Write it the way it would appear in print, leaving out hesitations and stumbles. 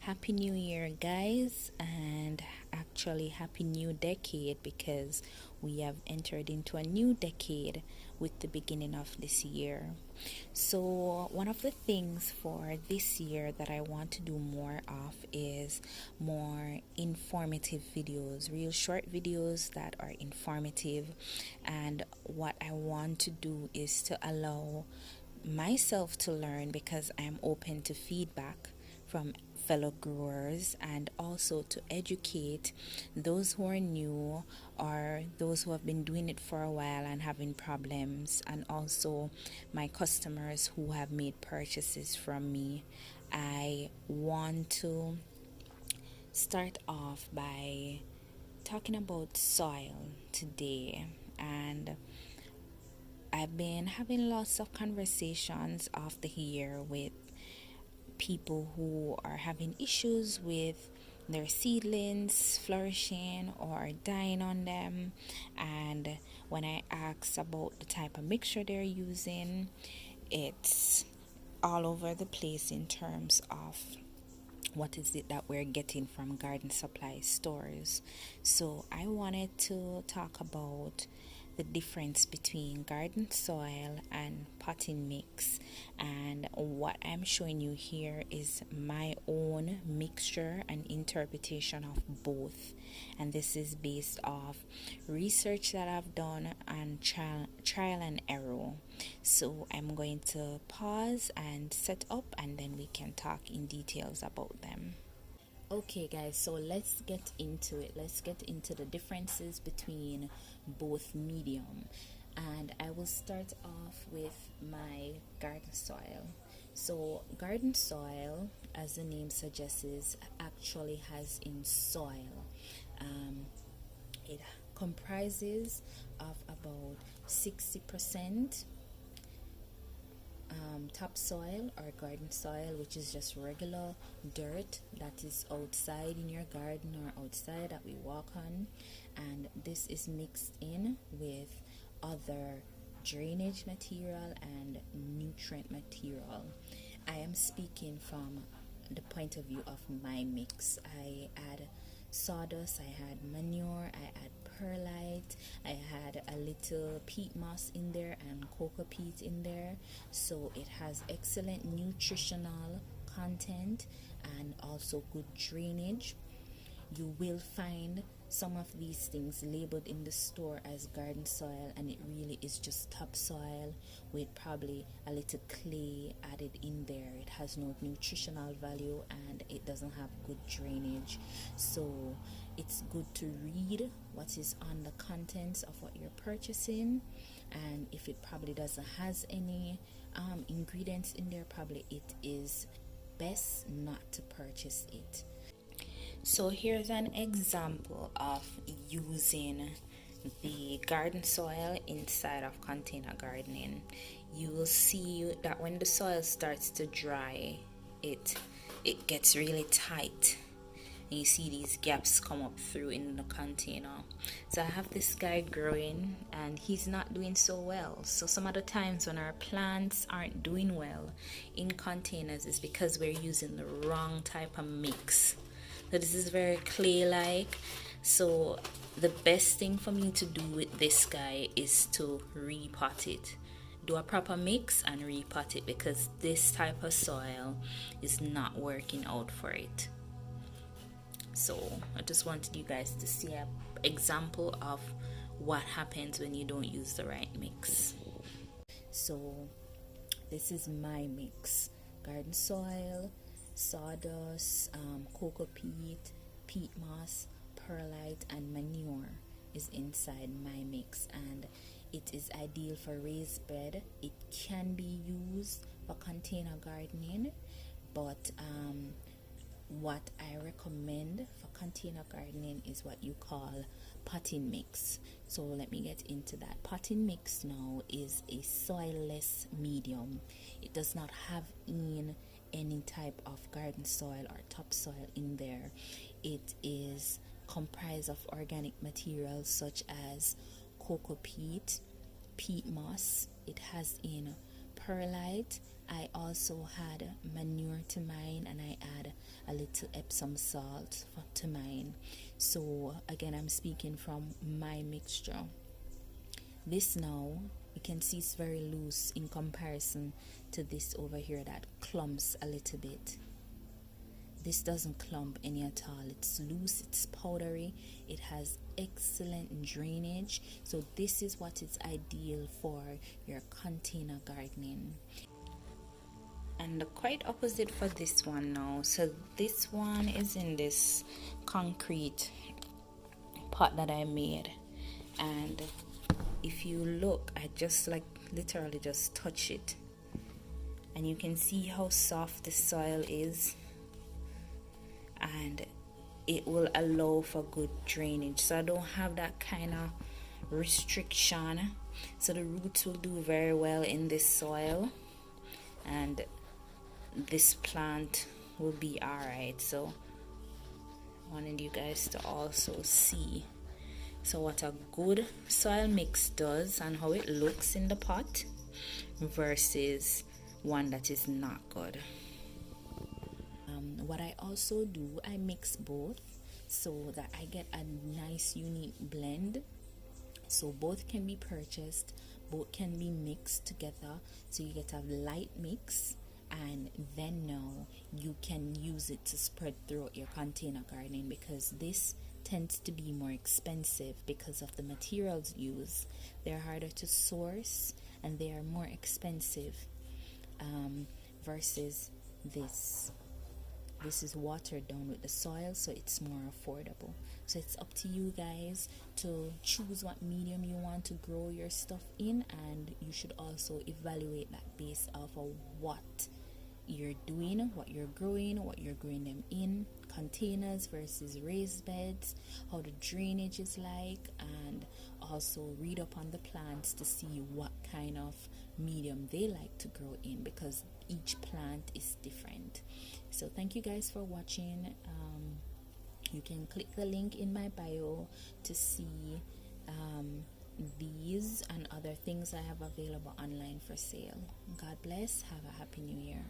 Happy New Year, guys, and actually, Happy New Decade because we have entered into a new decade with the beginning of this year. So, one of the things for this year that I want to do more of is more informative videos, real short videos that are informative. And what I want to do is to allow myself to learn because I'm open to feedback from fellow growers and also to educate those who are new or those who have been doing it for a while and having problems, and also my customers who have made purchases from me. I want to start off by talking about soil today, and I've been having lots of conversations of the year with people who are having issues with their seedlings flourishing or dying on them. And when I ask about the type of mixture they're using, it's all over the place in terms of what is it that we're getting from garden supply stores. So I wanted to talk about the difference between garden soil and potting mix, and what I'm showing you here is my own mixture and interpretation of both, and this is based off research that I've done and trial and error. So I'm going to pause and set up, and then we can talk in details about them. Okay, guys, so let's get into it. Let's get into the differences between both medium. And I will start off with my garden soil. So, garden soil, as the name suggests, actually has in soil. It comprises of about 60% topsoil or garden soil, which is just regular dirt that is outside in your garden or outside that we walk on, and this is mixed in with other drainage material and nutrient material. I am speaking from the point of view of my mix. I add sawdust, I had manure, I add perlite, I had a little peat moss in there and cocoa peat in there, so it has excellent nutritional content and also good drainage. You will find some of these things labeled in the store as garden soil, and it really is just topsoil with probably a little clay added in there. It has no nutritional value and it doesn't have good drainage. So it's good to read what is on the contents of what you're purchasing, and if it probably doesn't has any ingredients in there, probably it is best not to purchase it. So here's an example of using the garden soil inside of container gardening. You will see that when the soil starts to dry, it gets really tight. And you see these gaps come up through in the container. So I have this guy growing and he's not doing so well. So some of the times when our plants aren't doing well in containers is because we're using the wrong type of mix. So this is very clay-like. So the best thing for me to do with this guy is to repot it. Do a proper mix and repot it, because this type of soil is not working out for it. So I just wanted you guys to see an example of what happens when you don't use the right mix. So this is my mix: garden soil, sawdust, cocoa peat, peat moss, perlite, and manure is inside my mix, and it is ideal for raised bed. It can be used for container gardening, but what I recommend for container gardening is what you call potting mix. So let me get into that. Potting mix now is a soilless medium. It does not have in any type of garden soil or topsoil in there. It is comprised of organic materials such as cocoa peat, peat moss. It has in perlite. I also had manure to mine, and I add a little Epsom salt to mine. So again, I'm speaking from my mixture. This now, you can see it's very loose in comparison to this over here that clumps a little bit. This doesn't clump any at all. It's loose, it's powdery, it has excellent drainage. So this is what is ideal for your container gardening. And the quite opposite for this one now. So this one is in this concrete pot that I made, and if you look, I just like literally just touch it, and you can see how soft the soil is, and it will allow for good drainage. So I don't have that kind of restriction, so the roots will do very well in this soil, and this plant will be alright. So I wanted you guys to also see so what a good soil mix does and how it looks in the pot versus one that is not good. What I also do, I mix both so that I get a nice unique blend. So both can be purchased, both can be mixed together, so you get a light mix, and then now you can use it to spread throughout your container gardening, because this tends to be more expensive because of the materials used. They're harder to source and they are more expensive versus this. This is watered down with the soil, so it's more affordable. So it's up to you guys to choose what medium you want to grow your stuff in, and you should also evaluate that based off of what you're doing, what you're growing them in, containers versus raised beds, how the drainage is like, and also read up on the plants to see what kind of medium they like to grow in, because each plant is different. So thank you guys for watching. You can click the link in my bio to see these and other things I have available online for sale. God bless. Have a happy new year.